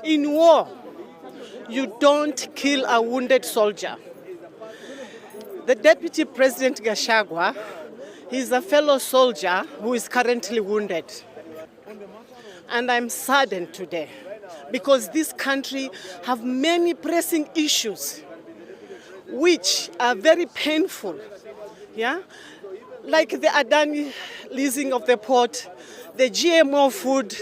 In war, you don't kill a wounded soldier. The Deputy President Gachagua, he's a fellow soldier who is currently wounded. And I'm saddened today because this country have many pressing issues which are very painful, yeah? Like the Adani leasing of the port, the GMO food,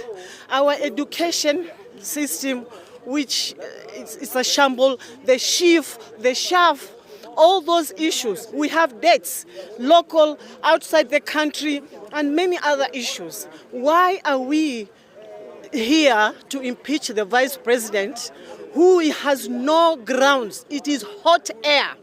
our education system, which is a shamble, the SHAF, all those issues. We have debts, local, outside the country, and many other issues. Why are we here to impeach the Vice President who has no grounds? It is hot air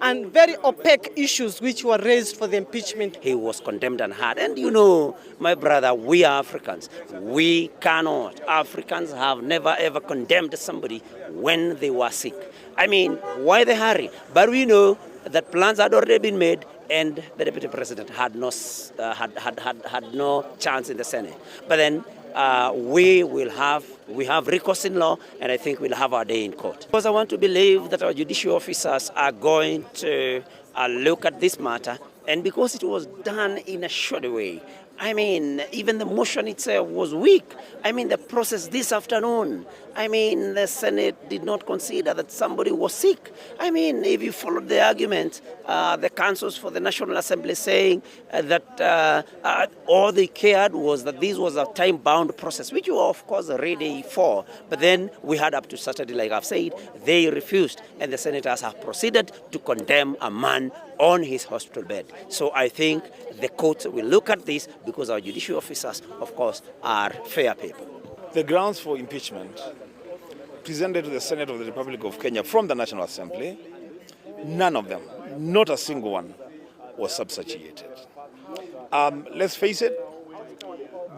and very opaque issues which were raised for the impeachment. He was condemned and hard. And you know, my brother, we are Africans. We cannot. Africans have never ever condemned somebody when they were sick. I mean, why the hurry? But we know that plans had already been made and the Deputy President had no chance in the Senate. But then we have recourse in law, and I think we'll have our day in court. Because I want to believe that our judicial officers are going to look at this matter, and because it was done in a short way, I mean, even the motion itself was weak. I mean, the process this afternoon, I mean, the Senate did not consider that somebody was sick. I mean, if you followed the argument, the councils for the National Assembly saying that all they cared was that this was a time-bound process, which we were, of course, ready for. But then we had up to Saturday, like I've said, they refused, and the senators have proceeded to condemn a man on his hospital bed. So I think the court will look at this because our judicial officers, of course, are fair people. The grounds for impeachment presented to the Senate of the Republic of Kenya from the National Assembly, none of them, not a single one, was substantiated. Let's face it,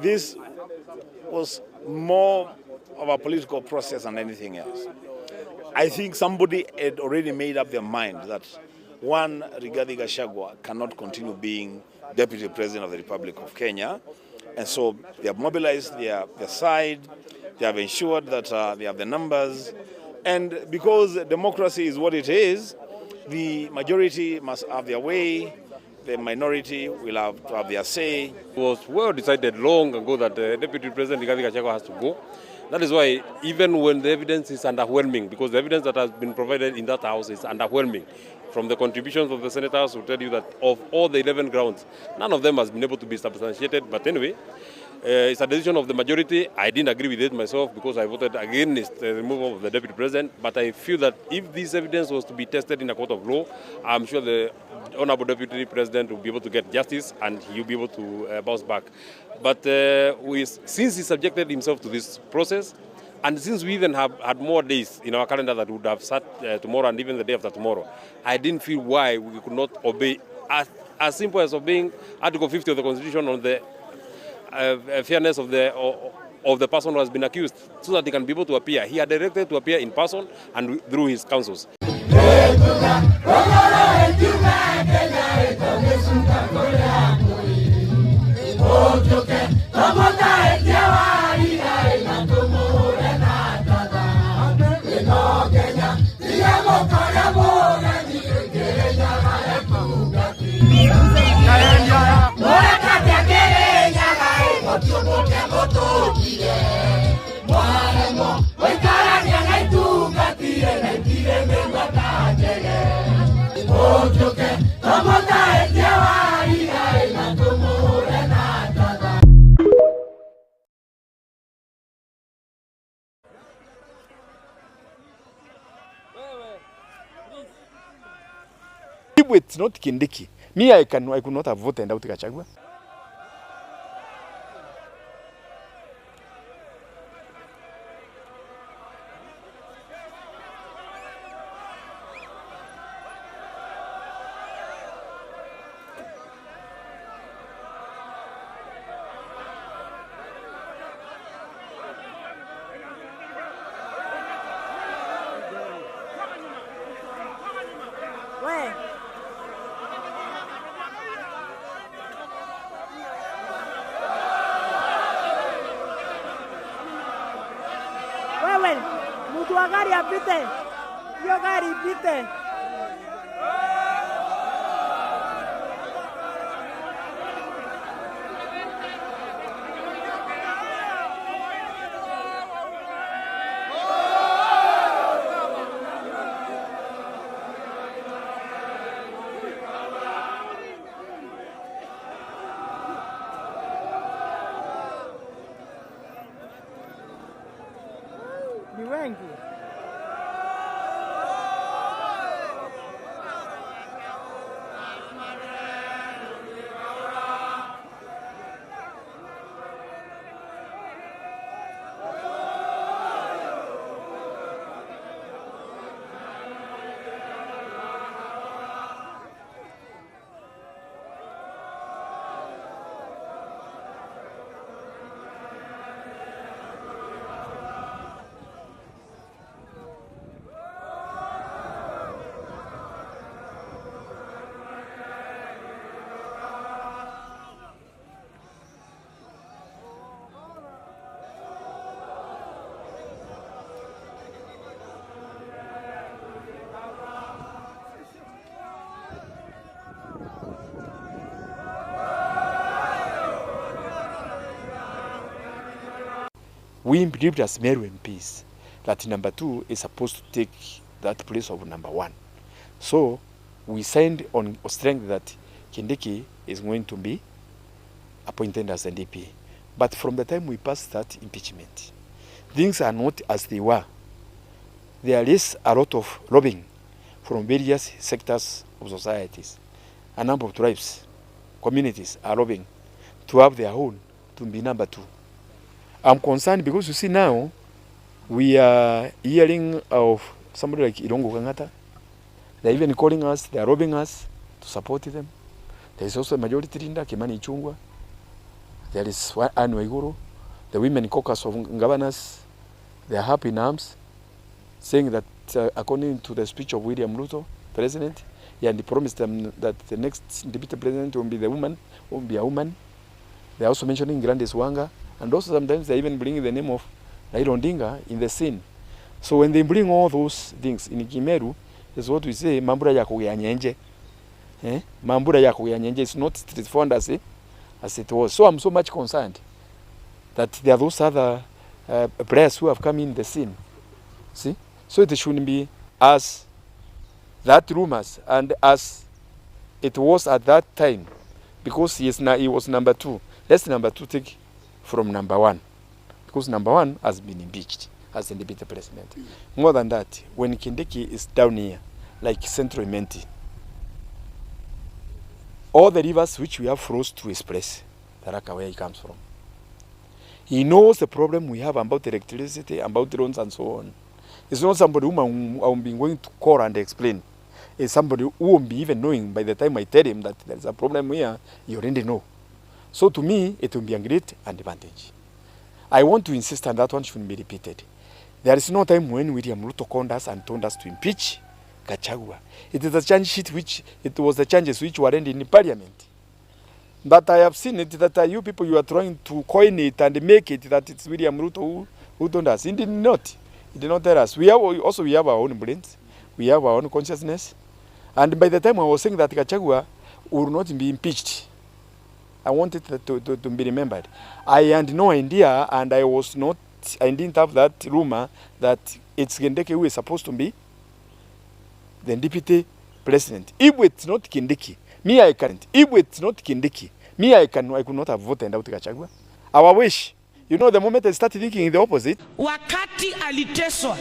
this was more of a political process than anything else. I think somebody had already made up their mind that one, Rigathi Gachagua cannot continue being Deputy President of the Republic of Kenya. And so they have mobilized their side, they have ensured that they have the numbers. And because democracy is what it is, the majority must have their way, the minority will have to have their say. It was well decided long ago that Deputy President Rigathi Gachagua has to go. That is why even when the evidence is underwhelming, because the evidence that has been provided in that house is underwhelming, from the contributions of the senators who tell you that of all the 11 grounds, none of them has been able to be substantiated. But anyway, it's a decision of the majority. I didn't agree with it myself because I voted against the removal of the Deputy President. But I feel that if this evidence was to be tested in a court of law, I'm sure the Honorable Deputy President will be able to get justice and he'll be able to bounce back. But since he subjected himself to this process, and since we even have had more days in our calendar that would have sat tomorrow and even the day after tomorrow, I didn't feel why we could not obey as simple as obeying Article 50 of the Constitution on the fairness of the person who has been accused, so that he can be able to appear. He had directed to appear in person and through his counsels. If it's not Kindiki, me, I could not have voted out Gachagua. Mtu wa gari apite. Hiyo gari ipite. Ni wengi. We believed as Meru MPs that number 2 is supposed to take that place of number 1. So we signed on strength that Kindiki is going to be appointed as NDP. But from the time we passed that impeachment, things are not as they were. There is a lot of lobbying from various sectors of societies. A number of tribes, communities are lobbying to have their own to be number 2. I'm concerned because you see now, we are hearing of somebody like Irongo Kangata. They're even calling us, they're robbing us to support them. There is also a majority leader, Kimani Ichung'wah. There is Anne Waiguru. The women caucus of governors, they are happy in arms, saying that according to the speech of William Ruto, president, and he promised them that the next deputy president will be the woman, will be a woman. They are also mentioning Grandes Wanga. And also sometimes they even bring the name of Raila Odinga in the scene. So when they bring all those things in Kimeru, is what we say, Mambura ya kuyanyenje. Mambura ya kuyanyenje is not straightforward as it was. So I'm so much concerned that there are those other players who have come in the scene. See? So it shouldn't be as that rumors and as it was at that time, because he was number 2. Let's number 2 take from number 1, because number 1 has been impeached as the deputy president. More than that, when Kindiki is down here, like Central Imenti, all the rivers which we have froze to express, Tharaka, where he comes from. He knows the problem we have about electricity, about drones and so on. It's not somebody whom I'm going to call and explain. It's somebody who won't be even knowing by the time I tell him that there's a problem here, you already know. So to me, it will be a great advantage. I want to insist on that one shouldn't be repeated. There is no time when William Ruto called us and told us to impeach Gachagua. It is a change sheet which, it was the changes which were ending in parliament. But I have seen it that you people, you are trying to coin it and make it that it's William Ruto who told us. He did not. He did not tell us. We have our own brains. We have our own consciousness. And by the time I was saying that Gachagua will not be impeached, I wanted to be remembered. I had no idea, and I didn't have that rumor that it's Kindiki who is supposed to be the deputy president. If it's not Kindiki, me I can't. If it's not Kindiki, me I could not have voted out Gachagua. Our wish. You know, the moment I started thinking the opposite. Wakati aliteswa,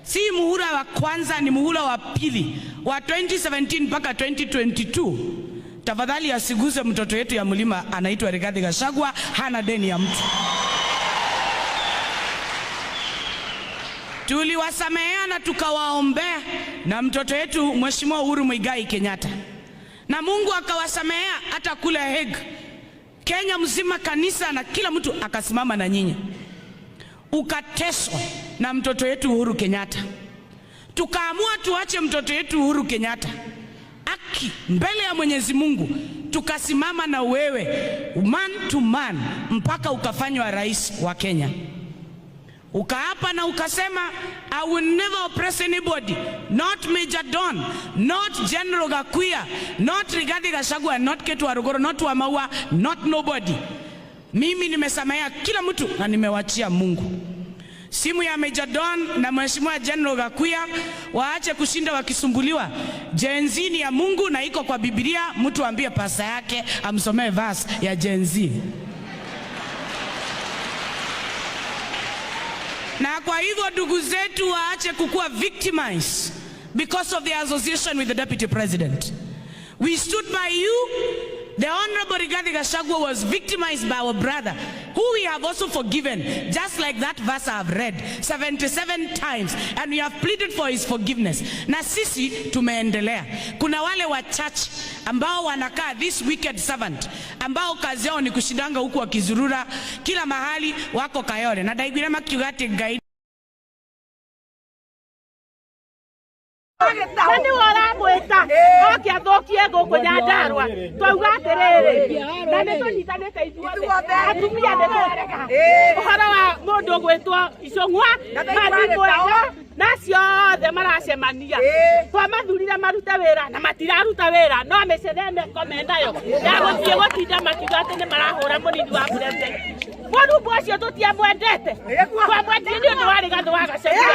si muhula wa kwanza ni muhula wa pili, wa 2017 mpaka 2022. Tafadhali asiguze mtoto yetu ya mlima anaitwa Rigathi Gachagua, hana deni ya mtu. Tuliwasameheana tukawaombea na mtoto yetu Mheshimiwa Uhuru Muigai Kenyatta. Na Mungu akawasamehea hata kule Hague. Kenya mzima, kanisa na kila mtu akasimama na nyinyi. Ukateswa na mtoto yetu Uhuru Kenyatta. Tukaamua tuache mtoto yetu Uhuru Kenyatta aki mbele ya Mwenyezi Mungu, tukasimama na wewe man to man mpaka ukafanywa rais wa Kenya. Ukaapa na ukasema, I will never oppress anybody, not Major Don, not General Gachagua'S, not Rigathi Gachagua, not Ketu Arugoro, not Wamaua, not nobody. Mimi nimesamea kila mtu na nimewachia Mungu. Simu ya Major Don na Mheshimiwa General Gachagua'S waache kushinda wakisumbuliwa. Gen Z ni ya Mungu na iko kwa Biblia, mtu ambie pasa yake amsomee verse ya Gen Z. Na kwa hivyo ndugu zetu waache kukua victimized because of their association with the Deputy President. We stood by you. The Honorable Rigathi Gachagua was victimized by our brother, who we have also forgiven, just like that verse I have read 77 times, and we have pleaded for his forgiveness. Na sisi tumeendelea. Kuna wale wachache ambao wanakaa, this wicked servant, ambao kazi yao ni kushindanga huku wakizurura kila mahali, wako Kayole. Na daigwira makiugate guide. Nani wala mweta okia thokie guku Nyandarua twauga atiriri na ni tunyitanite ithuothe atumia ni twerega uhoro wa mundu gwitwo Icung'wa mari mwega na ciothe maracemania twamathurire marute wira na matiraruta wira no mecedene kome nayo ya guthie gutinda makiuga ati ni marahura munini wa president mundu ucio tutiamwendete twamwendire ni undu wa Rigathi wa Gachagua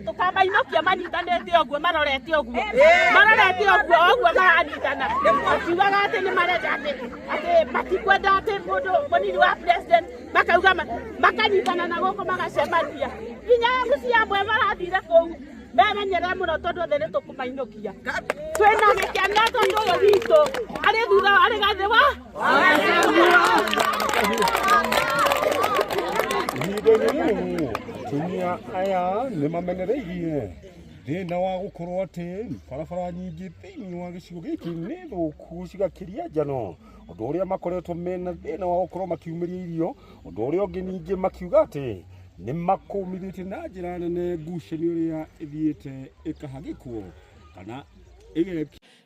tukamainokia manyitanĩte ũguo marorete ũguo ũguo maranyitana akiugaga atĩ nĩ marenda atĩ matikwenda atĩ mũndũ mũnini wa president makauga makanyitana na gũkũ magacemania nginya mũciĩ amwe marathire kũu memenyere muno tondu othe nĩ tũkũmainũkia twĩna gĩkeno tondu ũyũ witũ arĩ thutha wa Rigathi wa atumia aya nĩ mamenereirie thĩna wa gũkorwo atĩ barabara nyingĩ thĩinĩ wa gĩcigo gĩkĩ nĩ thũku cigakĩria njano, ũndũ ũrĩa makoretwo mena thĩna wa gũkorwo makiumĩria irio, ũndũ ũrĩa ũngĩ ningĩ makiuga atĩ nĩ makũmithĩtie na njĩra nene ngucanio ĩrĩa ĩthiĩte ĩkahagĩkwo kana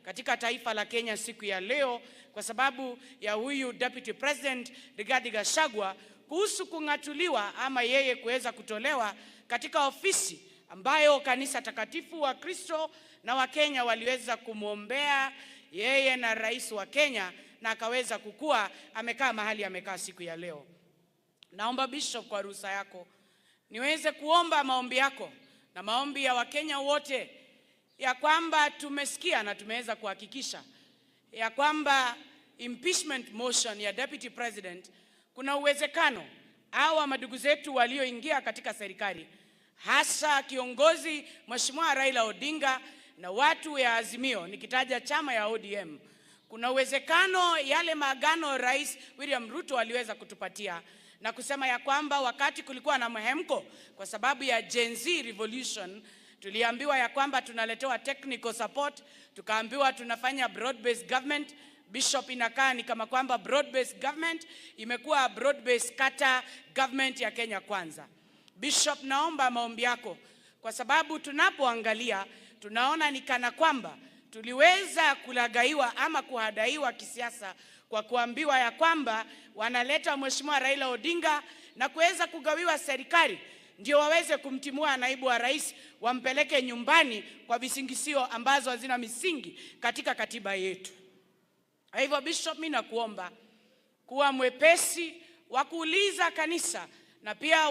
katika taifa la Kenya siku ya leo, kwa sababu ya huyu Deputy President Rigathi Gachagua kuhusu kung'atuliwa ama yeye kuweza kutolewa katika ofisi ambayo kanisa takatifu wa Kristo na wa Kenya waliweza kumwombea yeye na rais wa Kenya, na akaweza kukua amekaa mahali amekaa siku ya leo. Naomba Bishop, kwa ruhusa yako niweze kuomba maombi yako na maombi ya Wakenya wote, ya kwamba tumesikia na tumeweza kuhakikisha ya kwamba impeachment motion ya Deputy President, kuna uwezekano hawa madugu zetu walioingia katika serikali, hasa kiongozi Mheshimiwa Raila Odinga na watu ya Azimio, nikitaja chama ya ODM, kuna uwezekano yale maagano Rais William Ruto aliweza kutupatia na kusema ya kwamba wakati kulikuwa na mhemko kwa sababu ya Gen Z revolution, tuliambiwa ya kwamba tunaletewa technical support, tukaambiwa tunafanya broad based government. Bishop, inakaa ni kama kwamba broad based government imekuwa broad based kata government ya Kenya Kwanza. Bishop, naomba maombi yako, kwa sababu tunapoangalia tunaona ni kana kwamba tuliweza kulagaiwa ama kuhadaiwa kisiasa kwa kuambiwa ya kwamba wanaleta Mheshimiwa Raila Odinga na kuweza kugawiwa serikali ndio waweze kumtimua naibu wa rais, wampeleke nyumbani kwa visingisio ambazo hazina misingi katika katiba yetu. Hivyo Bishop, mimi nakuomba kuwa mwepesi wa kuuliza kanisa na pia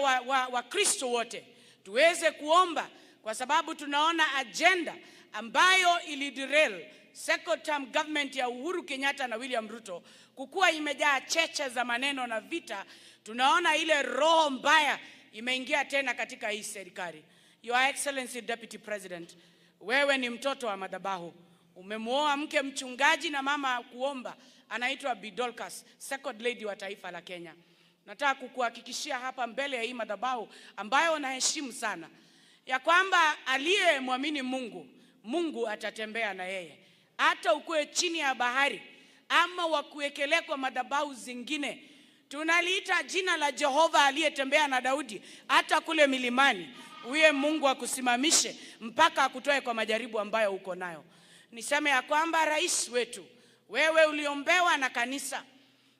wa Kristo wote tuweze kuomba, kwa sababu tunaona agenda ambayo iliderail second term government ya Uhuru Kenyatta na William Ruto kukuwa imejaa cheche za maneno na vita. Tunaona ile roho mbaya imeingia tena katika hii serikali. Your Excellency Deputy President, wewe ni mtoto wa madhabahu. Umemuoa mke mchungaji na mama kuomba, anaitwa Bidolkas, second lady wa taifa la Kenya. Nataka kukuhakikishia hapa mbele ya hii madhabahu ambayo naheshimu sana, ya kwamba aliyemwamini Mungu, Mungu atatembea na yeye. Hata ukue chini ya bahari ama wakuwekelea kwa madhabahu zingine, Tunaliita jina la Jehova aliyetembea na Daudi hata kule milimani. Uye Mungu akusimamishe mpaka akutoe kwa majaribu ambayo uko nayo. Niseme ya kwamba rais wetu, wewe uliombewa na kanisa,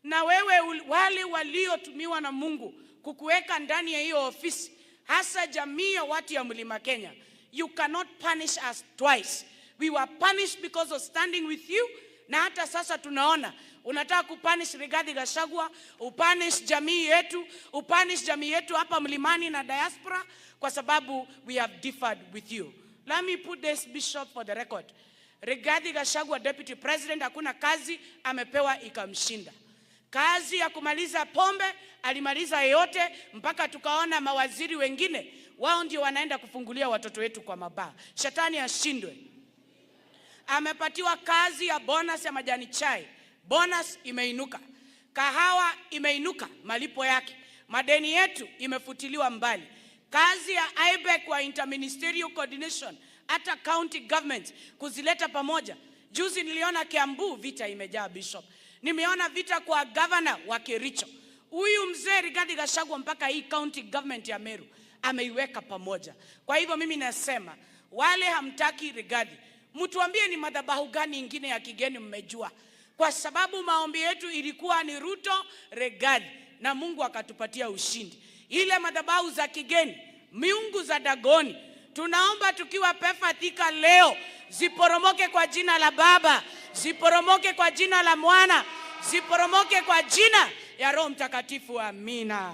na wewe wale waliotumiwa na Mungu kukuweka ndani ya hiyo ofisi, hasa jamii ya watu ya Mlima Kenya, you cannot punish us twice. We were punished because of standing with you, na hata sasa tunaona unataka kupunish Rigathi Gachagua, upunish jamii yetu hapa mlimani na diaspora, kwa sababu we have differed with you. Let me put this, Bishop, for the record. Rigathi Gachagua, Deputy President, hakuna kazi amepewa ikamshinda. Kazi ya kumaliza pombe alimaliza yote, mpaka tukaona mawaziri wengine wao ndio wanaenda kufungulia watoto wetu kwa mabaa. Shetani ashindwe. Amepatiwa kazi ya bonus ya majani chai. Bonus imeinuka. Kahawa imeinuka malipo yake. Madeni yetu imefutiliwa mbali. Kazi ya IBEC kwa interministerial coordination, hata county government kuzileta pamoja. Juzi niliona Kiambu vita imejaa, Bishop. Nimeona vita kwa governor wa Kericho. Huyu mzee Rigathi Gachagua mpaka hii county government ya Meru ameiweka pamoja. Kwa hivyo mimi nasema, wale hamtaki Rigathi, mtuambie ni madhabahu gani ingine ya kigeni mmejua? Kwa sababu maombi yetu ilikuwa ni Ruto, Rigathi, na Mungu akatupatia ushindi. Ile madhabahu za kigeni, miungu za Dagoni, tunaomba tukiwa Pefa Thika leo, ziporomoke kwa jina la Baba, ziporomoke kwa jina la Mwana, ziporomoke kwa jina ya Roho Mtakatifu. Amina.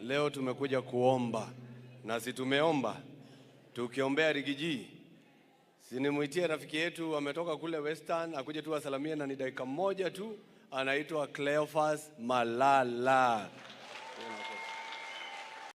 Leo tumekuja kuomba, na si tumeomba tukiombea Rigiji. Sinimuitie rafiki yetu ametoka kule Western akuje tu asalamie, na ni dakika moja tu, anaitwa Cleophas Malala.